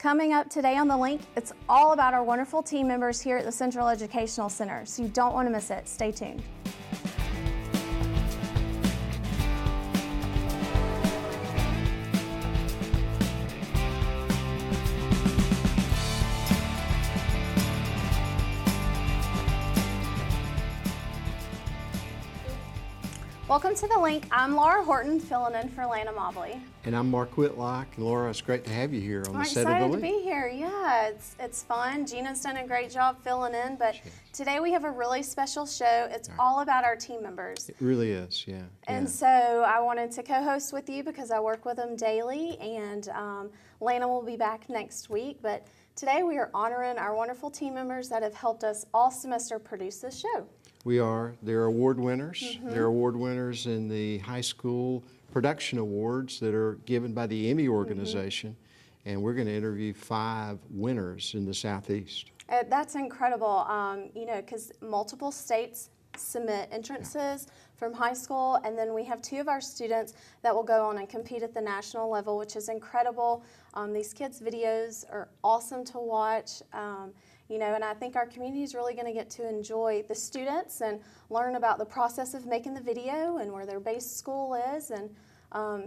Coming up today on The Link, it's all about our wonderful team members here at the Central Educational Center, so you don't want to miss it. Stay tuned. Welcome to The Link. I'm Laura Horton, filling in for Lana Mobley. And I'm Mark Whitlock. Laura, it's great to have you here on the set of The Link. I'm excited to be here. Yeah, it's fun. Gina's done a great job filling in, but today we have a really special show. It's all about our team members. It really is, yeah. And so I wanted to co-host with you because I work with them daily, and Lana will be back next week. But today we are honoring our wonderful team members that have helped us all semester produce this show. We are. They're award winners. They're award winners in the high school production awards that are given by the Emmy organization. And we're going to interview 5 winners in the Southeast. That's incredible, you know, because multiple states submit entrances from high school, and then we have 2 of our students that will go on and compete at the national level, which is incredible. These kids' videos are awesome to watch. You know, and I think our community is really going to get to enjoy the students and learn about the process of making the video and where their base school is. And,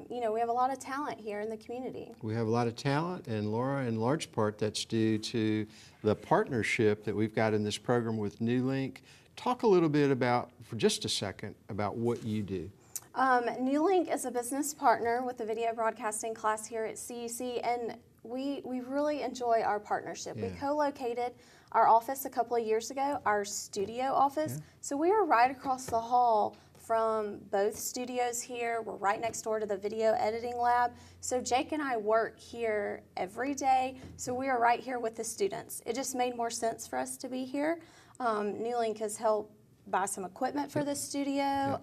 you know, we have a lot of talent here in the community. We have a lot of talent, and Laura, in large part, that's due to the partnership that we've got in this program with TheLink. Talk a little bit about, for just a second, about what you do. TheLink is a business partner with the video broadcasting class here at CEC, and we really enjoy our partnership. We co-located our office a couple of years ago, our studio office. So we are right across the hall from both studios here. We're right next door to the video editing lab. So Jake and I work here every day. So we are right here with the students. It just made more sense for us to be here. TheLink has helped buy some equipment for the studio.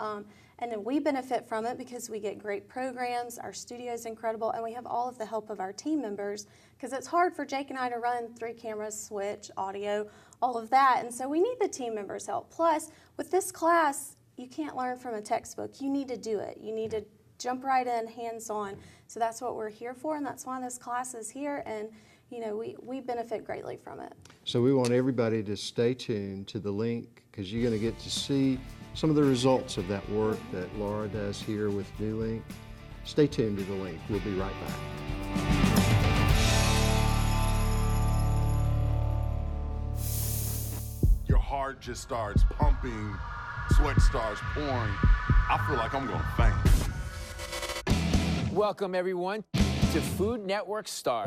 And then we benefit from it because we get great programs, our studio is incredible, and we have all of the help of our team members, because it's hard for Jake and I to run 3 cameras, switch, audio, all of that, and so we need the team members' help. Plus, with this class, you can't learn from a textbook. You need to do it. You need to jump right in, hands-on. So that's what we're here for, and that's why this class is here, and you know, we benefit greatly from it. So we want everybody to stay tuned to The Link, because you're going to get to see some of the results of that work that Laura does here with TheLink. Stay tuned to The Link. We'll be right back. Your heart just starts pumping, sweat starts pouring. I feel like I'm gonna faint. Welcome everyone to Food Network Star.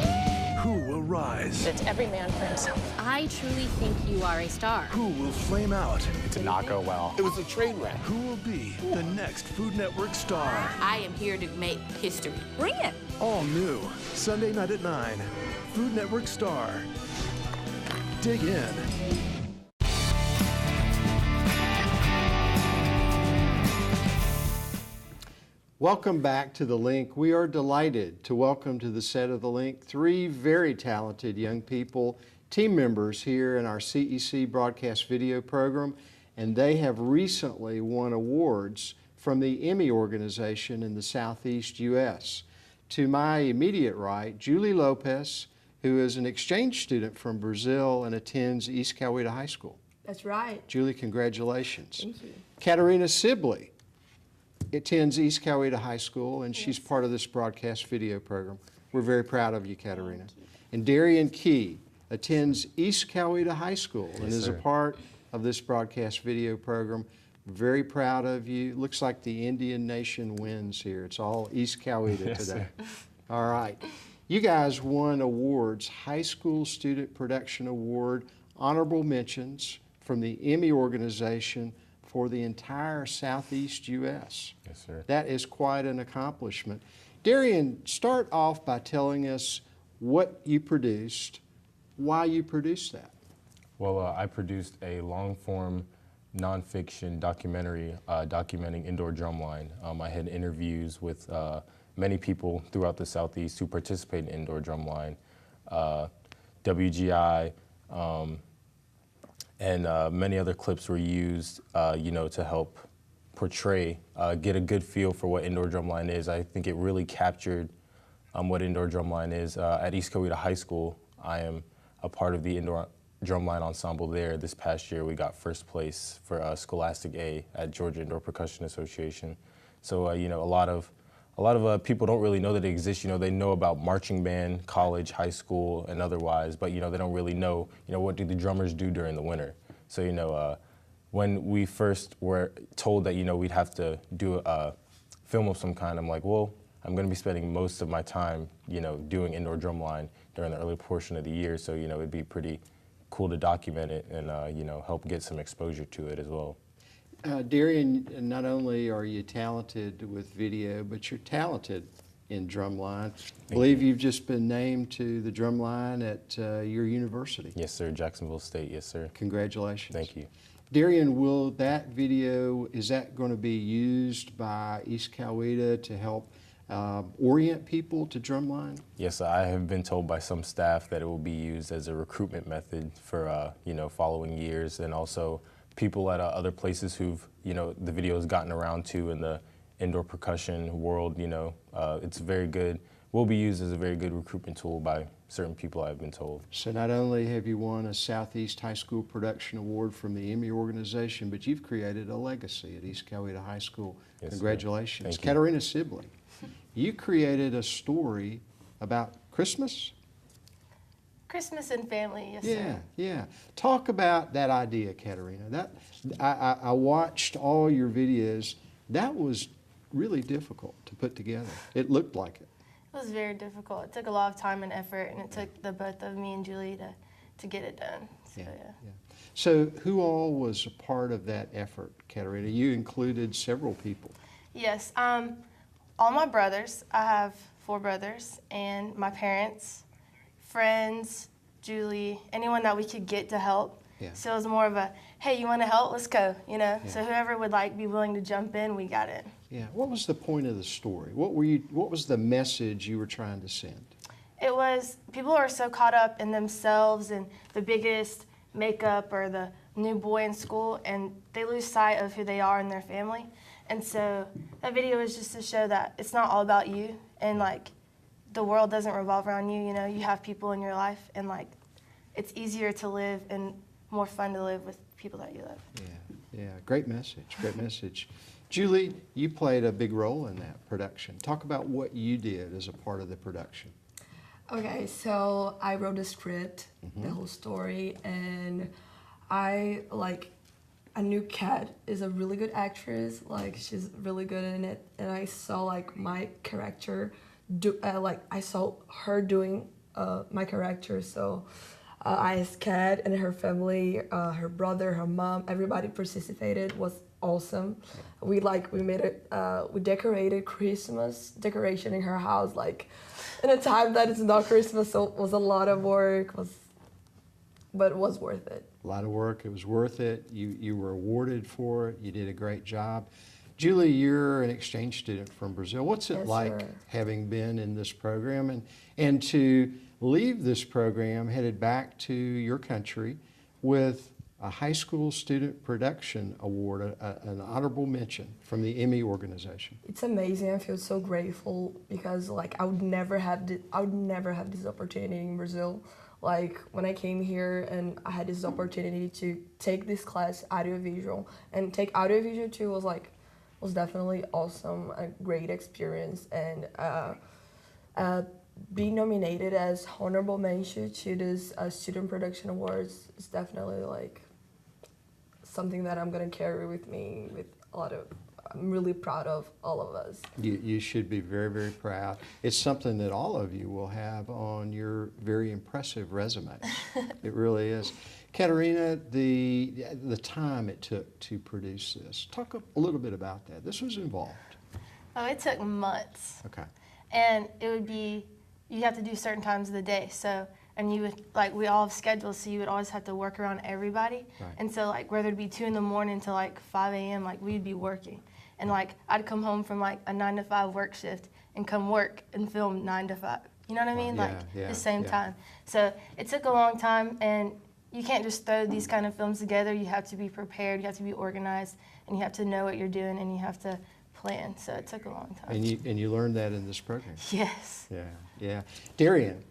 Who will rise? It's every man for himself. I truly think you are a star. Who will flame out? It did not go well. It was a train wreck. Who will be the next Food Network star? I am here to make history. Bring it. All new, Sunday night at 9. Food Network Star. Dig in. Welcome back to The Link. We are delighted to welcome to the set of The Link 3 very talented young people, team members here in our CEC broadcast video program, and they have recently won awards from the Emmy organization in the Southeast U.S. To my immediate right, Julie Lopez, who is an exchange student from Brazil and attends East Coweta High School. That's right. Julie, congratulations. Thank you. Katarina Sibley attends East Coweta High School, and she's part of this broadcast video program. We're very proud of you, Katarina. And Darian Key attends East Coweta High School and is a part of this broadcast video program. Very proud of you. Looks like the Indian Nation wins here. It's all East Coweta today. All right. You guys won awards, High School Student Production Award, honorable mentions from the Emmy organization for the entire Southeast U.S. Yes, sir. That is quite an accomplishment. Darian, start off by telling us what you produced, why you produced that. Well, I produced a long-form nonfiction documentary documenting indoor drumline. I had interviews with many people throughout the Southeast who participate in indoor drumline, WGI, and many other clips were used, you know, to help portray, get a good feel for what indoor drumline is. I think it really captured what indoor drumline is. At East Coweta High School, I am a part of the indoor drumline ensemble there. This past year, we got first place for Scholastic A at Georgia Indoor Percussion Association. So, you know, a lot of people don't really know that it exists. You know, they know about marching band, college, high school, and otherwise, but, you know, they don't really know, you know, what do the drummers do during the winter. So, you know, when we first were told that, you know, we'd have to do a film of some kind, I'm like, well, I'm going to be spending most of my time, you know, doing indoor drumline during the early portion of the year. So, you know, it'd be pretty cool to document it and, you know, help get some exposure to it as well. Darian, not only are you talented with video, but you're talented in drumline. I believe you've just been named to the drumline at your university. Yes, sir. Jacksonville State. Yes, sir. Congratulations. Thank you. Darian, will that video, is that going to be used by East Coweta to help orient people to drumline? Yes, I have been told by some staff that it will be used as a recruitment method for, you know, following years, and also people at other places who've, you know, the video has gotten around to in the indoor percussion world. You know, it's very good, will be used as a very good recruitment tool by certain people, I've been told. So not only have you won a Southeast High School Production Award from the Emmy organization, but you've created a legacy at East Coweta High School. Yes, congratulations. thank you. Katarina Sibley, you created a story about Christmas? Christmas and family, yes, Yeah, sir. yeah. Talk about that idea, Katarina. I watched all your videos. That was really difficult to put together. It looked like it. It was very difficult. It took a lot of time and effort, and it took the both of me and Julie to get it done. So, yeah. So who all was a part of that effort, Katarina? You included several people. Yes, all my brothers. I have 4 brothers, and my parents, friends, Julie, anyone that we could get to help. Yeah. So it was more of a, hey, you want to help? Let's go, you know? Yeah. So whoever would like be willing to jump in, we got in. Yeah. What was the point of the story? What was the message you were trying to send? It was, people are so caught up in themselves and the biggest makeup or the new boy in school, and they lose sight of who they are and their family. And so that video is just to show that it's not all about you, and like the world doesn't revolve around you. You know, you have people in your life, and like it's easier to live and more fun to live with people that you love. Yeah, yeah. Great message. Great message. Julie, you played a big role in that production. Talk about what you did as a part of the production. Okay, so I wrote the script, the whole story, and I knew Kat is a really good actress. Like, she's really good in it, and I saw like my character I saw her doing my character. So I asked Kat and her family, her brother, her mom, everybody participated. It was awesome. We made it. We decorated Christmas decoration in her house, like in a time that it's not Christmas. So it was a lot of work. But it was worth it. A lot of work. It was worth it. You were awarded for it. You did a great job. Julie, you're an exchange student from Brazil. What's it Yes, like sir. having been in this program and to leave this program headed back to your country with a high school student production award, an honorable mention from the Emmy organization? It's amazing. I feel so grateful because like I would never have this opportunity in Brazil. Like when I came here and I had this opportunity to take this class, audiovisual, and take audiovisual too was definitely awesome, a great experience, and being nominated as honorable mention to this student production awards is definitely like something that I'm gonna carry with me with a lot of. I'm really proud of all of us. You should be very, very proud. It's something that all of you will have on your very impressive resume. It really is. Katarina, the time it took to produce this, talk a little bit about that. This was involved. Oh, it took months. Okay. And it would be, you have to do certain times of the day. So, and you would, like, we all have schedules, so you would always have to work around everybody. Right. And so, like, whether it be 2 in the morning to like 5 a.m., like, we'd be working. And like, I'd come home from like a 9 to 5 work shift and come work and film 9 to 5. You know what I mean? Yeah, yeah, the same yeah. time. So it took a long time, and you can't just throw these kind of films together. You have to be prepared, you have to be organized, and you have to know what you're doing, and you have to plan, so it took a long time. And you learned that in this program. Yes. Yeah, yeah. Darian,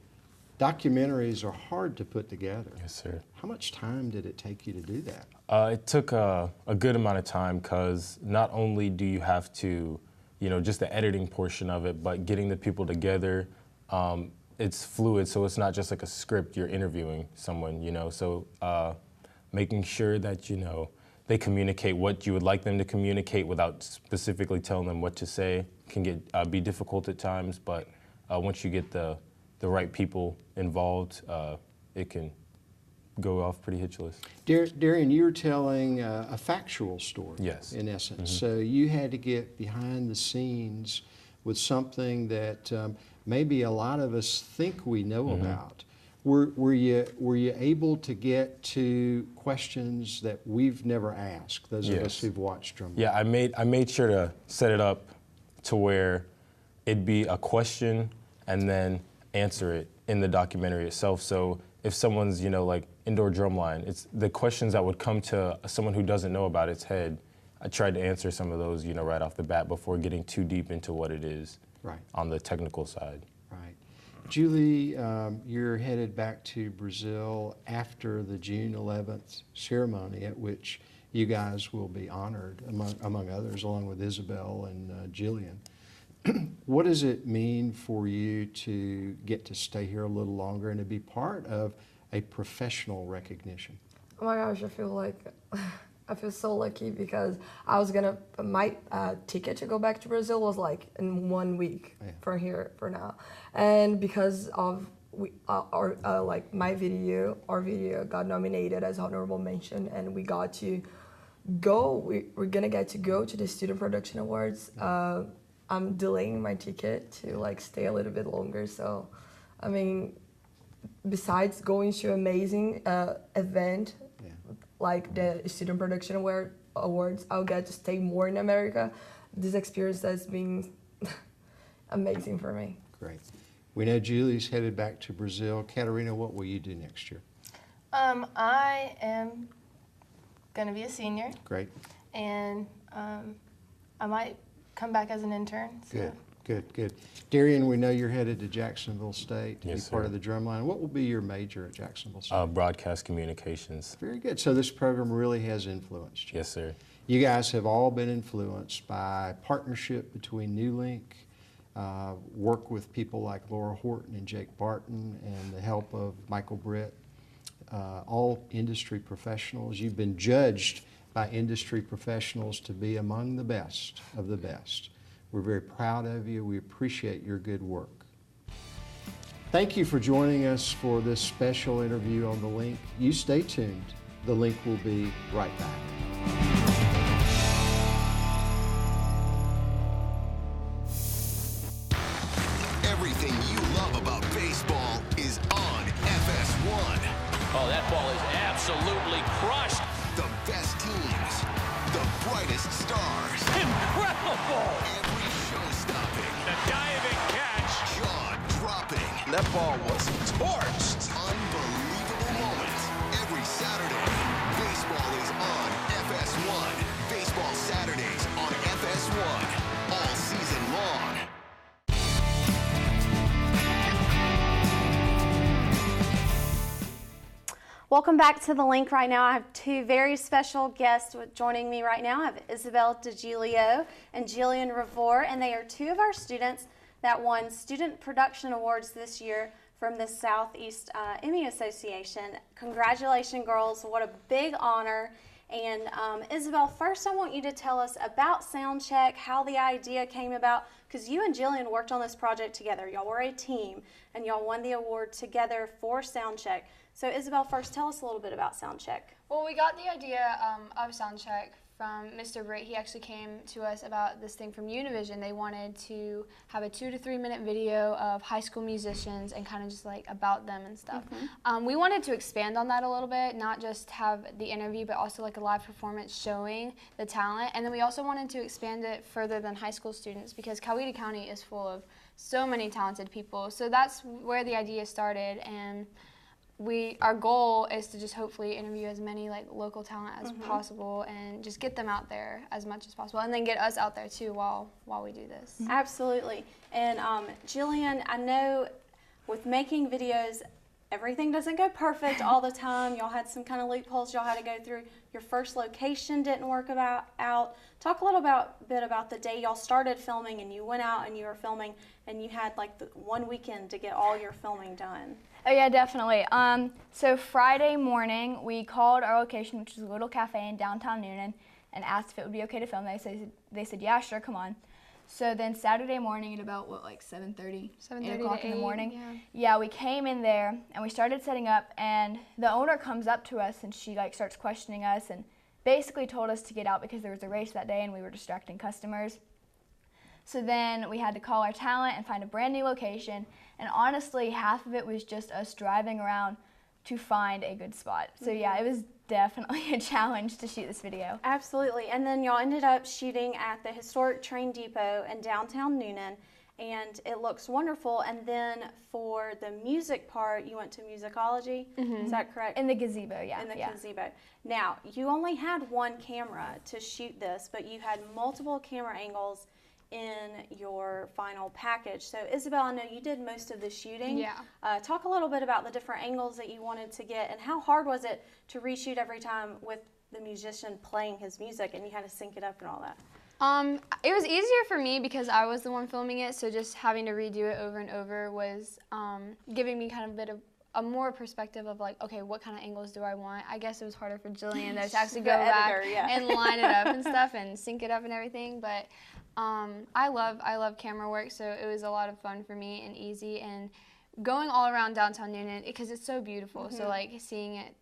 documentaries are hard to put together. Yes, sir. How much time did it take you to do that? It took a good amount of time because not only do you have to, just the editing portion of it, but getting the people together, it's fluid, so it's not just like a script, you're interviewing someone, so making sure that, they communicate what you would like them to communicate without specifically telling them what to say can be difficult at times, but once you get the right people involved, it can go off pretty hitchless. Darian, you're telling a factual story, yes, in essence. Mm-hmm. So you had to get behind the scenes with something that maybe a lot of us think we know mm-hmm. about. Were you able to get to questions that we've never asked, those of us who've watched Drumline? Yeah, I made sure to set it up to where it'd be a question and then answer it in the documentary itself. So if someone's, like indoor drumline, it's the questions that would come to someone who doesn't know about its head. I tried to answer some of those, right off the bat before getting too deep into what it is on the technical side. Right. Julie, you're headed back to Brazil after the June 11th ceremony at which you guys will be honored, among others, along with Isabel and Jillian. What does it mean for you to get to stay here a little longer and to be part of a professional recognition? Oh my gosh, I feel so lucky because my ticket to go back to Brazil was like in 1 week from here for now. And because of our video got nominated as honorable mention, and we got to go, we're gonna get to go to the Student Production Awards. I'm delaying my ticket to stay a little bit longer. So, I mean, besides going to an amazing event, like the Student Production Awards, I'll get to stay more in America. This experience has been amazing for me. Great. We know Julie's headed back to Brazil. Katarina, what will you do next year? I am going to be a senior. Great. And I might come back as an intern. So. Good. Darian, we know you're headed to Jacksonville State to be part sir. of the Drumline. What will be your major at Jacksonville State? Broadcast communications. Very good. So this program really has influenced you. Yes, sir. You guys have all been influenced by partnership between TheLink, work with people like Laura Horton and Jake Barton, and the help of Michael Britt, all industry professionals. You've been judged by industry professionals to be among the best of the best. We're very proud of you. We appreciate your good work. Thank you for joining us for this special interview on TheLink. You stay tuned. TheLink will be right back. Everything you love about baseball is on FS1. Oh, that ball is absolutely crushed. The best teams, the brightest stars. Incredible! Every show-stopping. The diving catch. Jaw-dropping. That ball was torched. Unbelievable moments. Every Saturday, baseball is on FS1. Baseball Saturdays on FS1. All season long. Welcome back to TheLink. Right now I have two very special guests joining me right now. I have Isabel DiGiulio and Jillian Revor, and they are two of our students that won Student Production Awards this year from the Southeast Emmy Association. Congratulations, girls. What a big honor. And Isabel, first I want you to tell us about Soundcheck, how the idea came about, because you and Jillian worked on this project together. Y'all were a team, and y'all won the award together for Soundcheck. So Isabel, first tell us a little bit about Soundcheck. Well, we got the idea of Soundcheck from Mr. Britt. He actually came to us about this thing from Univision. They wanted to have a 2 to 3 minute video of high school musicians and kind of just like about them and stuff. We wanted to expand on that a little bit, not just have the interview, but also like a live performance showing the talent. And then we also wanted to expand it further than high school students because Coweta County is full of so many talented people. So that's where the idea started. And our goal is to just hopefully interview as many like local talent as possible and just get them out there as much as possible, and then get us out there too while we do this. Absolutely. And Jillian, I know with making videos, everything doesn't go perfect all the time. Y'all had some kind of loopholes y'all had to go through. Your first location didn't work out. Talk a little bit about the day y'all started filming and you went out and you were filming and you had like the one weekend to get all your filming done. Oh yeah, definitely. So Friday morning, we called our location, which is a little cafe in downtown Noonan, and asked if it would be okay to film. They said, yeah, sure, come on. So then Saturday morning at about, what, like 7:30, 8 o'clock in the morning? Yeah, we came in there and we started setting up, and the owner comes up to us and she like starts questioning us and basically told us to get out because there was a race that day and we were distracting customers. So then we had to call our talent and find a brand new location, and honestly, half of it was just us driving around to find a good spot. So yeah, it was definitely a challenge to shoot this video. Absolutely. And then y'all ended up shooting at the historic train depot in downtown Noonan, and it looks wonderful. And then for the music part, you went to musicology. Is that correct? In the gazebo, yeah. In the gazebo. Now, you only had one camera to shoot this, but you had multiple camera angles in your final package. So Isabel, I know you did most of the shooting. Yeah. Talk a little bit about the different angles that you wanted to get, and how hard was it to reshoot every time with the musician playing his music and you had to sync it up and all that? It was easier for me because I was the one filming it, so just having to redo it over and over was giving me kind of a bit of a more perspective of like, okay, what kind of angles do I want? I guess it was harder for Jillian though to actually go back and line it up and stuff and sync it up and everything, but I love camera work, so it was a lot of fun for me and easy, and going all around downtown Noonan because it's so beautiful. So like seeing it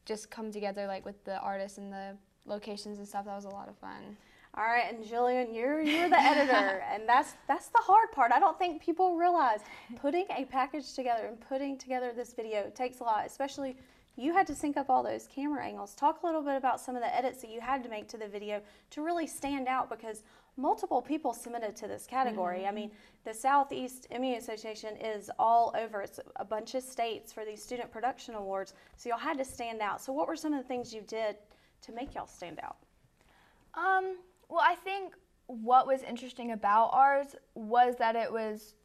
just come together like with the artists and the locations and stuff, that was a lot of fun. All right, and Jillian, you're the editor, and that's the hard part. I don't think people realize putting a package together and putting together this video takes a lot, especially you had to sync up all those camera angles. Talk a little bit about some of the edits that you had to make to the video to really stand out, because multiple people submitted to this category. I mean, the Southeast Emmy Association is all over. It's a bunch of states for these student production awards, so y'all had to stand out. So what were some of the things you did to make y'all stand out? Well, I think what was interesting about ours was that it was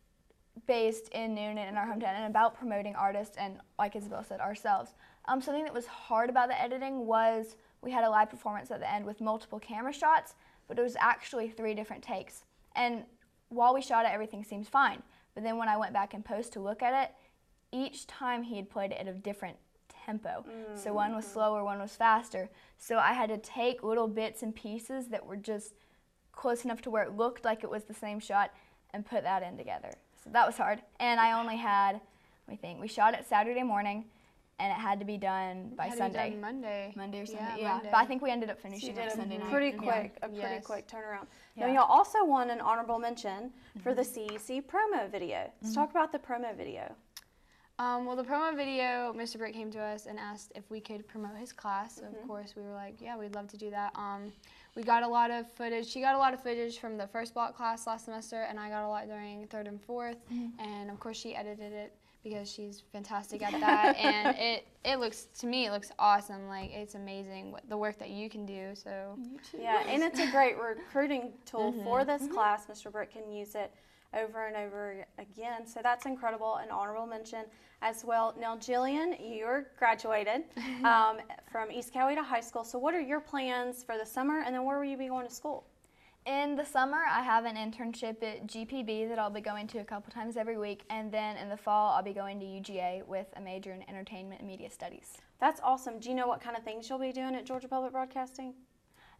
based in Noonan, in our hometown, and about promoting artists and, like Isabel said, ourselves. Something that was hard about the editing was we had a live performance at the end with multiple camera shots, but it was actually 3 different takes. And while we shot it, everything seemed fine. But then when I went back in post to look at it, each time he had played it at a different tempo. So one was slower, one was faster. So I had to take little bits and pieces that were just close enough to where it looked like it was the same shot and put that in together. So that was hard. And I only had, let me think, we shot it Saturday morning, and it had to be done by Sunday. Done Monday Or Sunday, yeah. But I think we ended up finishing it Sunday night. Pretty quick turnaround. Now, y'all also won an honorable mention for the CEC promo video. Let's talk about the promo video. Well, the promo video, Mr. Britt came to us and asked if we could promote his class. So of course, we were like, yeah, we'd love to do that. We got a lot of footage. She got a lot of footage from the first block class last semester, and I got a lot during 3rd and 4th. And of course, she edited it because she's fantastic at that. And it looks, to me, it looks awesome. Like, it's amazing the work that you can do. So yeah, and it's a great recruiting tool for this class. Mr. Britt can use it over and over again. So that's incredible. An honorable mention as well. Now, Jillian, you're graduated from East Coweta High School. So what are your plans for the summer, and then where will you be going to school? In the summer, I have an internship at GPB that I'll be going to a couple times every week, and then in the fall, I'll be going to UGA with a major in entertainment and media studies. That's awesome. Do you know what kind of things you'll be doing at Georgia Public Broadcasting?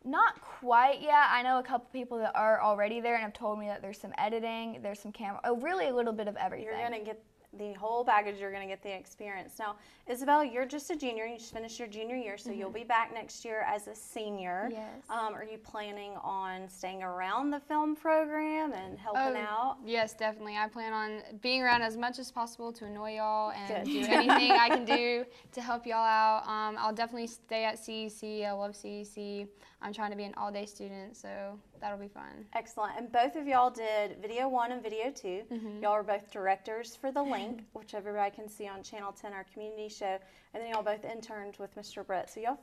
Not quite yet. I know a couple people that are already there and have told me that there's some editing, there's some camera, really a little bit of everything. You're going to get the whole baggage, you're going to get the experience. Now, Isabel, you're just a junior. You just finished your junior year, so you'll be back next year as a senior. Yes. Are you planning on staying around the film program and helping out? Yes, definitely. I plan on being around as much as possible to annoy y'all and do anything I can do to help y'all out. I'll definitely stay at CEC. I love CEC. I'm trying to be an all-day student, so that'll be fun. Excellent. And both of y'all did video 1 and video 2. Y'all are both directors for TheLink, which everybody can see on Channel 10, our community show. And then y'all both interned with Mr. Brett. So y'all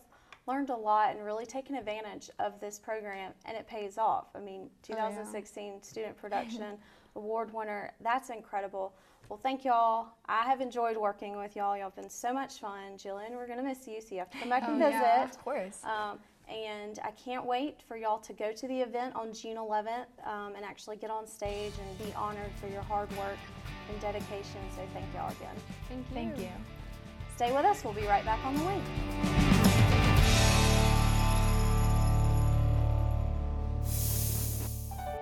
learned a lot and really taken advantage of this program, and it pays off. I mean, 2016 Student Production Award winner, that's incredible. Well, thank y'all. I have enjoyed working with y'all. Y'all have been so much fun. Jillian, we're going to miss you, so you have to come back and visit. Yeah, of course. And I can't wait for y'all to go to the event on June 11th and actually get on stage and be honored for your hard work and dedication. So thank y'all again. Thank you. Thank you. Stay with us. We'll be right back on The Link.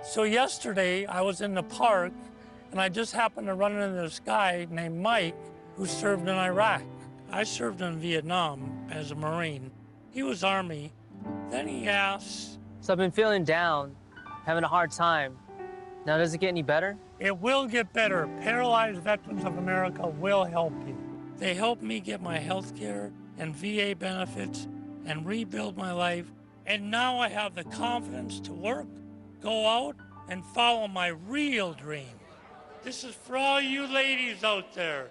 So yesterday I was in the park and I just happened to run into this guy named Mike who served in Iraq. I served in Vietnam as a Marine. He was Army. Then he asked, So I've been feeling down, having a hard time. Now, does it get any better? it will get better. Paralyzed Veterans of America will help you. They helped me get my health care and VA benefits and rebuild my life. And now I have the confidence to work, go out, and follow my real dream. This is for all you ladies out there.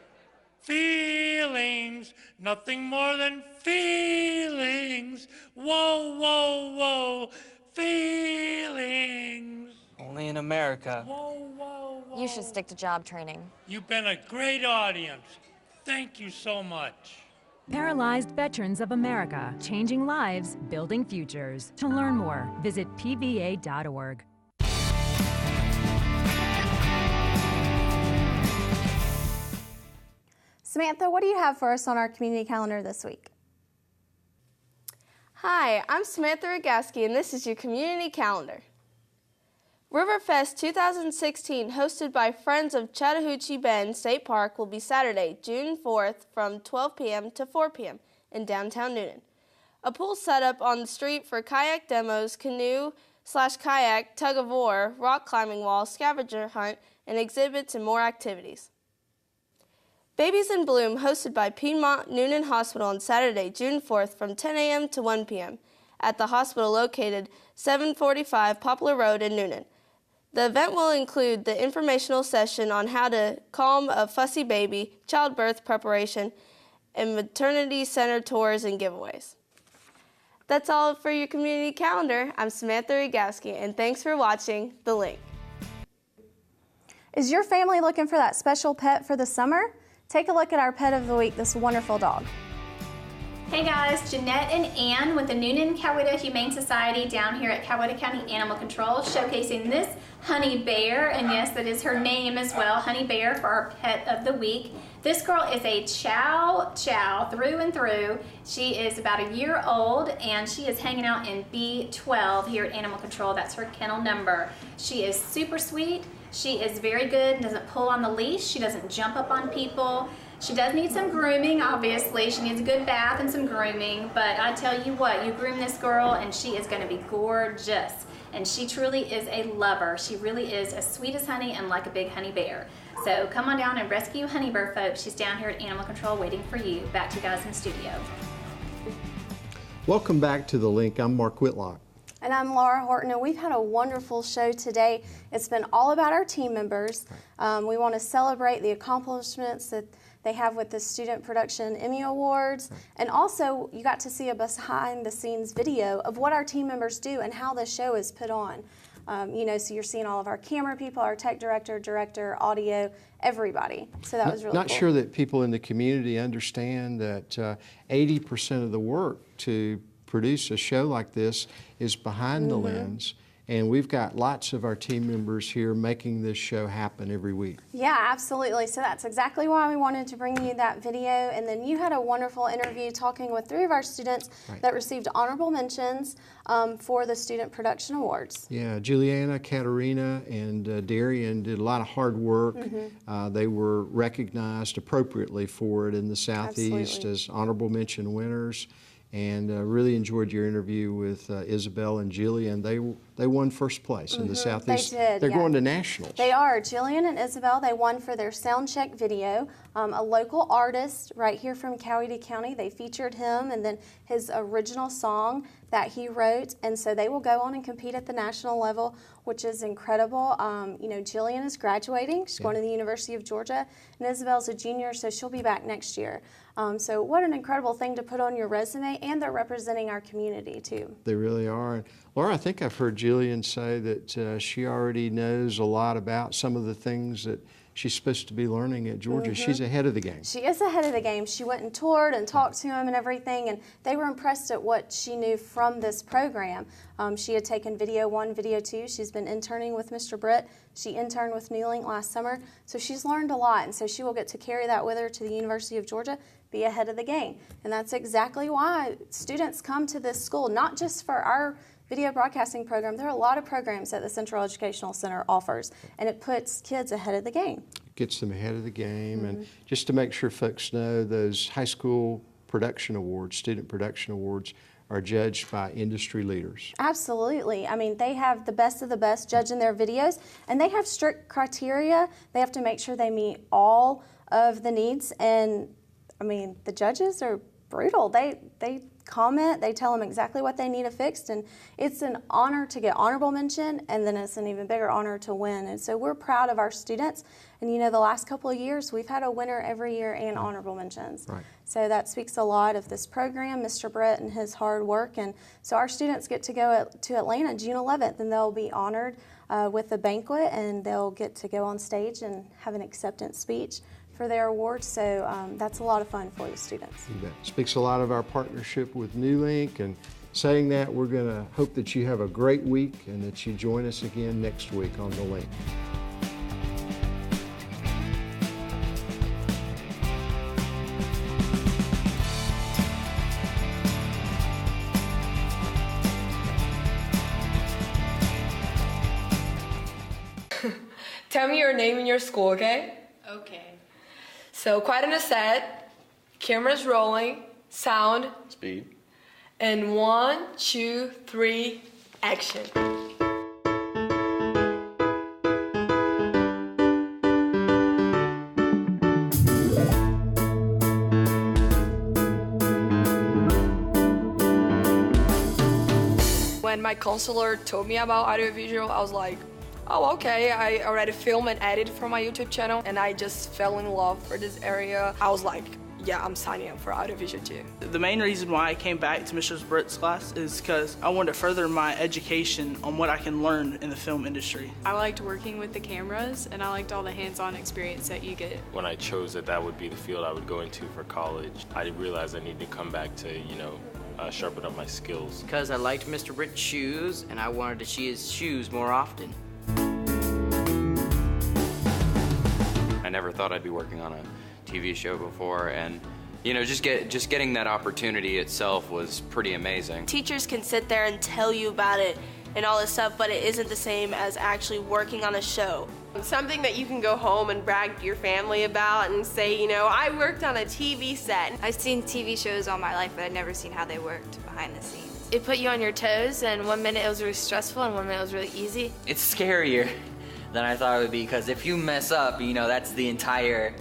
Feelings, nothing more than feelings. Whoa, whoa, whoa, feelings. Only in America. Whoa, whoa, whoa. You should stick to job training. You've been a great audience. Thank you so much. Paralyzed Veterans of America, changing lives, building futures. To learn more, visit pva.org. Samantha, what do you have for us on our community calendar this week? Hi, I'm Samantha Rogaski, and this is your community calendar. Riverfest 2016, hosted by Friends of Chattahoochee Bend State Park, will be Saturday, June 4th from 12 p.m. to 4 p.m. in downtown Newnan. A pool set up on the street for kayak demos, canoe/kayak, tug-of-war, rock climbing wall, scavenger hunt, and exhibits and more activities. Babies in Bloom, hosted by Piedmont Newnan Hospital on Saturday, June 4th from 10 a.m. to 1 p.m. at the hospital located 745 Poplar Road in Newnan. The event will include the informational session on how to calm a fussy baby, childbirth preparation, and maternity center tours and giveaways. That's all for your community calendar. I'm Samantha Rogaski, and thanks for watching The Link. Is your family looking for that special pet for the summer? Take a look at our pet of the week, this wonderful dog. Hey guys, Jeanette and Ann with the Newnan Coweta Humane Society down here at Coweta County Animal Control, showcasing this honey bear, and yes, that is her name as well, Honey Bear, for our pet of the week. This girl is a chow through and through. She is about a year old and she is hanging out in B12 here at Animal Control. That's her kennel number. She is super sweet. She is very good and doesn't pull on the leash. She doesn't jump up on people. She does need some grooming, obviously. She needs a good bath and some grooming, but I tell you what, you groom this girl and she is going to be gorgeous. And she truly is a lover. She really is as sweet as honey and like a big honey bear. So come on down and rescue Honey Bear, folks. She's down here at Animal Control waiting for you. Back to you guys in the studio. Welcome back to The Link. I'm Mark Whitlock. And I'm Laura Horton, and we've had a wonderful show today. It's been all about our team members. We want to celebrate the accomplishments that they have with the Student Production Emmy Awards. And also, you got to see a behind-the-scenes video of what our team members do and how the show is put on. So you're seeing all of our camera people, our tech director, audio, everybody. So that was really cool. Not sure that people in the community understand that 80% of the work to produce a show like this is behind the lens, and we've got lots of our team members here making this show happen every week. Yeah, absolutely. So that's exactly why we wanted to bring you that video. And then you had a wonderful interview talking with 3 of our students that received honorable mentions for the Student Production Awards. Yeah, Juliana, Katerina, and Darian did a lot of hard work. They were recognized appropriately for it in the Southeast as honorable mention winners. And really enjoyed your interview with Isabel and Jillian. They won first place in the Southeast. They did, They're yeah. going to nationals. They are. Jillian and Isabel, they won for their sound check video. A local artist right here from Coweta County, they featured him and then his original song that he wrote. And so they will go on and compete at the national level, which is incredible. You know, Jillian is graduating. She's going to the University of Georgia. And Isabel's a junior, so she'll be back next year. So what an incredible thing to put on your resume, and they're representing our community too. They really are. And Laura, I think I've heard Jillian say that she already knows a lot about some of the things that she's supposed to be learning at Georgia. She's ahead of the game. She is ahead of the game. She went and toured and talked to him and everything, and they were impressed at what she knew from this program. She had taken Video 1, Video 2. She's been interning with Mr. Britt. She interned with TheLink last summer, so she's learned a lot, and so she will get to carry that with her to the University of Georgia, be ahead of the game. And that's exactly why students come to this school, not just for our video broadcasting program. There are a lot of programs that the Central Educational Center offers, and it puts kids ahead of the game. Gets them ahead of the game. And just to make sure folks know, those high school production awards, student production awards, are judged by industry leaders. Absolutely. I mean, they have the best of the best judging their videos, and they have strict criteria. They have to make sure they meet all of the needs, and I mean, the judges are brutal. They comment, they tell them exactly what they need to fix, and it's an honor to get honorable mention, and then it's an even bigger honor to win. And so we're proud of our students, and you know, the last couple of years we've had a winner every year and honorable mentions. Right. So that speaks a lot of this program, Mr. Brett and his hard work. And so our students get to go to Atlanta June 11th, and they'll be honored with a banquet, and they'll get to go on stage and have an acceptance speech for their awards. So that's a lot of fun for the students. You bet. Speaks a lot of our partnership with TheLink, and saying that, we're going to hope that you have a great week and that you join us again next week on TheLink. Tell me your name and your school, okay? Okay. So, quiet on the set, cameras rolling, sound, Speed. and 1, 2, 3, action. When my counselor told me about audiovisual, I was like, oh, okay, I already film and edit for my YouTube channel, and I just fell in love for this area. I was like, yeah, I'm signing up for audiovisual too. The main reason why I came back to Mr. Britt's class is because I wanted to further my education on what I can learn in the film industry. I liked working with the cameras, and I liked all the hands-on experience that you get. When I chose that would be the field I would go into for college, I realized I needed to come back to, sharpen up my skills. Because I liked Mr. Britt's shoes, and I wanted to see his shoes more often. I never thought I'd be working on a TV show before, and just getting that opportunity itself was pretty amazing. Teachers can sit there and tell you about it and all this stuff, but it isn't the same as actually working on a show. Something that you can go home and brag to your family about and say, I worked on a TV set. I've seen TV shows all my life, but I'd never seen how they worked behind the scenes. It put you on your toes, and 1 minute it was really stressful and 1 minute it was really easy. It's scarier than I thought it would be, because if you mess up, that's the entire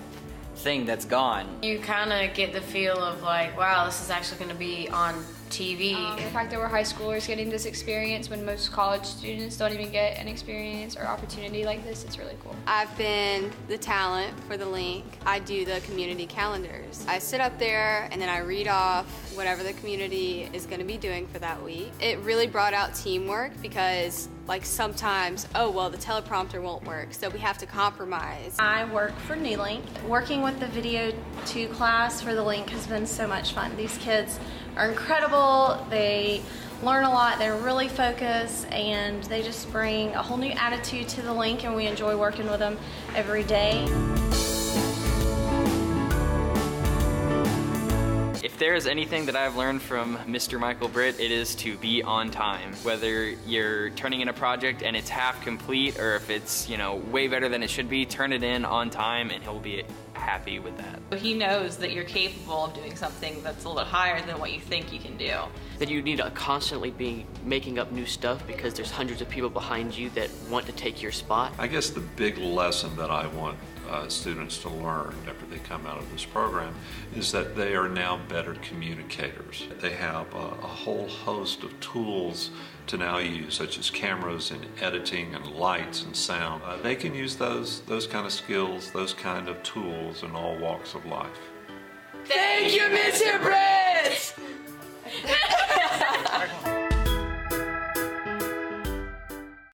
thing that's gone. You kind of get the feel of like, wow, this is actually going to be on TV. The fact that we're high schoolers getting this experience when most college students don't even get an experience or opportunity like this, it's really cool. I've been the talent for TheLink. I do the community calendars. I sit up there and then I read off whatever the community is going to be doing for that week. It really brought out teamwork because sometimes, the teleprompter won't work, so we have to compromise. I work for TheLink. Working with the Video 2 class for TheLink has been so much fun. These kids are incredible. They learn a lot, they're really focused, and they just bring a whole new attitude to TheLink, and we enjoy working with them every day. If there is anything that I've learned from Mr. Michael Britt, it is to be on time. Whether you're turning in a project and it's half complete, or if it's, way better than it should be, turn it in on time and he'll be happy with that. He knows that you're capable of doing something that's a little higher than what you think you can do. That you need to constantly be making up new stuff because there's hundreds of people behind you that want to take your spot. I guess the big lesson that I want students to learn after they come out of this program is that they are now better communicators. They have a whole host of tools to now use, such as cameras and editing and lights and sound. They can use those kind of skills, those kind of tools in all walks of life. Thank you, Mr. Bray!